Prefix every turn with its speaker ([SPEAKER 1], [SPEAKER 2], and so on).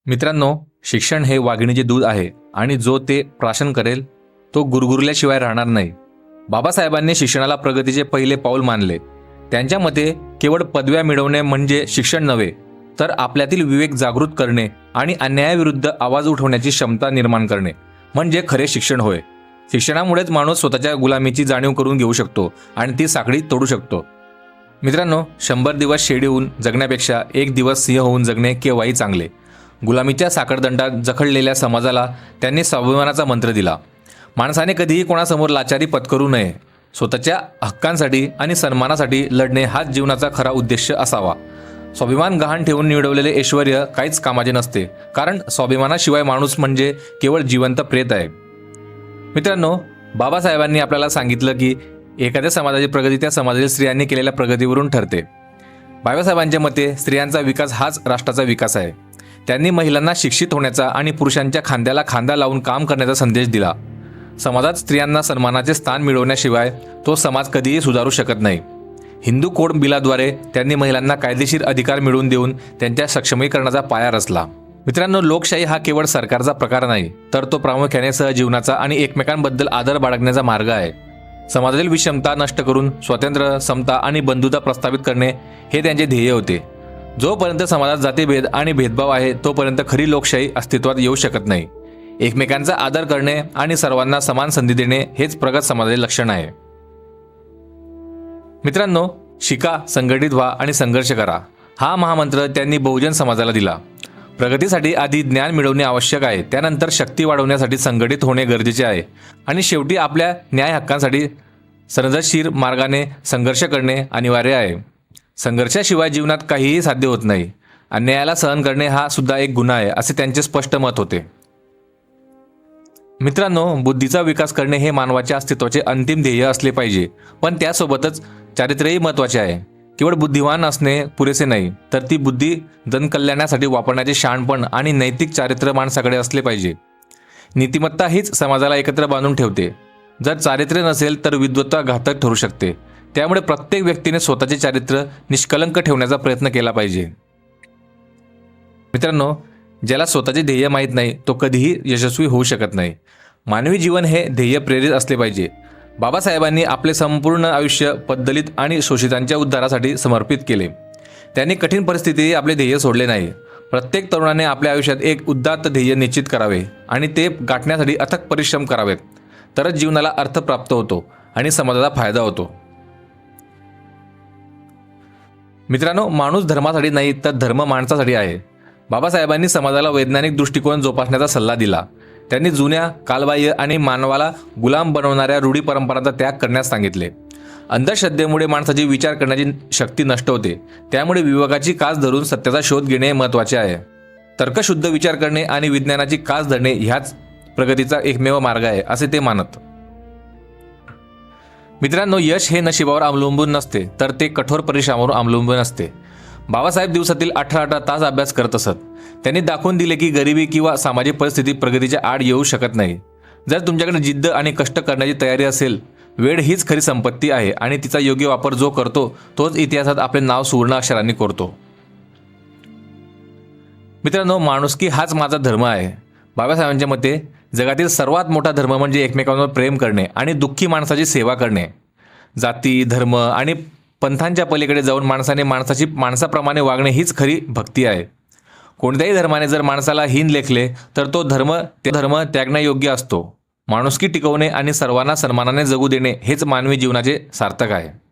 [SPEAKER 1] मित्रांनो, शिक्षण हे वाघिणीचे दूध आहे आणि जो ते प्राशन करेल तो गुरगुरल्याशिवाय राहणार नाही. बाबासाहेबांनी शिक्षणाला प्रगतीचे पहिले पाऊल मानले. त्यांच्या मते केवळ पदव्या मिळवणे म्हणजे शिक्षण नव्हे, तर आपल्यातील विवेक जागृत करणे आणि अन्यायाविरुद्ध आवाज उठवण्याची क्षमता निर्माण करणे म्हणजे खरे शिक्षण होय. शिक्षणामुळेच माणूस स्वतःच्या गुलामीची जाणीव करून घेऊ शकतो आणि ती साखळी तोडू शकतो. मित्रांनो, 100 दिवस शेळी होऊन जगण्यापेक्षा एक दिवस सिंह होऊन जगणे केव्हाही चांगले. गुलामीच्या साखळदंडात जखडलेल्या समाजाला त्यांनी स्वाभिमानाचा मंत्र दिला. माणसाने कधीही कोणासमोर लाचारी पत्करू नये. स्वतःच्या हक्कांसाठी आणि सन्मानासाठी लढणे हाच जीवनाचा खरा उद्देश असावा. स्वाभिमान गहाण ठेवून निवडलेले ऐश्वर काहीच कामाचे नसते, कारण स्वाभिमानाशिवाय माणूस म्हणजे केवळ जिवंत प्रेत आहे. मित्रांनो, बाबासाहेबांनी आपल्याला सांगितलं की एखाद्या समाजाची प्रगती त्या समाजातील स्त्रियांनी केलेल्या प्रगतीवरून ठरते. बाबासाहेबांच्या मते स्त्रियांचा विकास हाच राष्ट्राचा विकास आहे. त्यांनी महिलांना शिक्षित होण्याचा आणि पुरुषांच्या खांद्याला खांदा लावून काम करण्याचा संदेश दिला. समाजात स्त्रियांना सन्मानाचे स्थान मिळवण्याशिवाय तो समाज कधीही सुधारू शकत नाही. हिंदू कोड बिलाद्वारे त्यांनी महिलांना कायदेशीर अधिकार मिळवून देऊन त्यांच्या सक्षमीकरणाचा पाया रचला. मित्रांनो, लोकशाही हा केवळ सरकारचा प्रकार नाही, तर तो प्रामुख्याने सहजीवनाचा आणि एकमेकांबद्दल आदर बाळगण्याचा मार्ग आहे. समाजातील विषमता नष्ट करून स्वातंत्र्य, समता आणि बंधुता प्रस्थापित करणे हे त्यांचे ध्येय होते. जोपर्यंत समाजात जातीभेद आणि भेदभाव आहे तोपर्यंत खरी लोकशाही अस्तित्वात येऊ शकत नाही. एकमेकांचा आदर करणे आणि सर्वांना समान संधी देणे हेच प्रगत समाजाचे लक्षण आहे. मित्रांनो, शिका, संघटित व्हा आणि संघर्ष करा हा महामंत्र त्यांनी बहुजन समाजाला दिला. प्रगतीसाठी आधी ज्ञान मिळवणे आवश्यक आहे, त्यानंतर शक्ती वाढवण्यासाठी संघटित होणे गरजेचे आहे आणि शेवटी आपल्या न्याय हक्कांसाठी सर्जनशील मार्गाने संघर्ष करणे अनिवार्य आहे. संघर्षाशिवाय जीवनात काहीही साध्य होत नाही. अन्यायाला सहन करणे हा सुद्धा एक गुन्हा आहे, असे त्यांचे स्पष्ट मत होते. मित्रांनो, बुद्धीचा विकास करणे हे मानवाच्या अस्तित्वाचे अंतिम ध्येय असले पाहिजे, पण त्यासोबतच चारित्र्यही महत्त्वाचे आहे. केवळ बुद्धिवान असणे पुरेसे नाही, तर ती बुद्धी जनकल्याणासाठी वापरण्याचे शहाणपण आणि नैतिक चारित्र्य माणसाकडे असले पाहिजे. नीतिमत्ता हीच समाजाला एकत्र बांधून ठेवते. जर चारित्र्य नसेल तर विद्वत्ता घातक ठरू शकते. त्यामुळे प्रत्येक व्यक्तीने स्वतःचे चारित्र्य निष्कलंक ठेवण्याचा प्रयत्न केला पाहिजे. मित्रांनो, ज्याला स्वतःचे ध्येय माहीत नाही तो कधीही यशस्वी होऊ शकत नाही. मानवी जीवन हे ध्येय प्रेरित असले पाहिजे. बाबासाहेबांनी आपले संपूर्ण आयुष्य दलित आणि शोषितांच्या उद्धारासाठी समर्पित केले. त्यांनी कठीण परिस्थितीही आपले ध्येय सोडले नाही. प्रत्येक तरुणाने आपल्या आयुष्यात एक उदात्त ध्येय निश्चित करावे आणि ते गाठण्यासाठी अथक परिश्रम करावेत. तरच जीवनाला अर्थ प्राप्त होतो आणि समाजाला फायदा होतो. मित्रांनो, माणूस धर्मासाठी नाही तर धर्म माणसासाठी आहे. बाबासाहेबांनी समाजाला वैज्ञानिक दृष्टिकोन जोपासण्याचा सल्ला दिला. त्यांनी जुन्या, कालबाह्य आणि मानवाला गुलाम बनवणाऱ्या रूढी परंपरांचा त्याग करण्यास सांगितले. अंधश्रद्धेमुळे माणसाची विचार करण्याची शक्ती नष्ट होते. त्यामुळे विवेकाची कास धरून सत्याचा शोध घेणे महत्त्वाचे आहे. तर्कशुद्ध विचार करणे आणि विज्ञानाची कास धरणे ह्याच प्रगतीचा एकमेव मार्ग आहे, असे ते मानत. मित्रांनो, यश हे नशिबावर अवलंबून नसते, तर ते कठोर परिश्रमावर अवलंबून असते. बाबासाहेब दिवसातील 18 तास अभ्यास करत असत. त्यांनी दाखवून दिले की गरिबी किंवा सामाजिक परिस्थिती प्रगतीच्या आड येऊ शकत नाही. जर तुमच्याकडे जिद्द आणि कष्ट करण्याची तयारी असेल, वेळ हीच खरी संपत्ती आहे आणि तिचा योग्य वापर जो करतो तोच इतिहासात आपले नाव सुवर्ण अक्षरांनी कोरतो. मित्रांनो, माणुसकी हाच माझा धर्म आहे. बाबासाहेबांच्या मते जगातील सर्वात मोठा धर्म म्हणजे एकमेकांवर प्रेम करणे आणि दुःखी माणसाची सेवा करणे. जाती, धर्म आणि पंथांच्या पलीकडे जाऊन माणसाने माणसाची माणसाप्रमाणे वागणे हीच खरी भक्ती आहे. कोणत्याही धर्माने जर माणसाला हीन लेखले तर तो धर्म त्यागण्यायोग्य असतो. माणुसकी टिकवणे आणि सर्वांना सन्मानाने जगू देणे हेच मानवी जीवनाचे सार्थक आहे.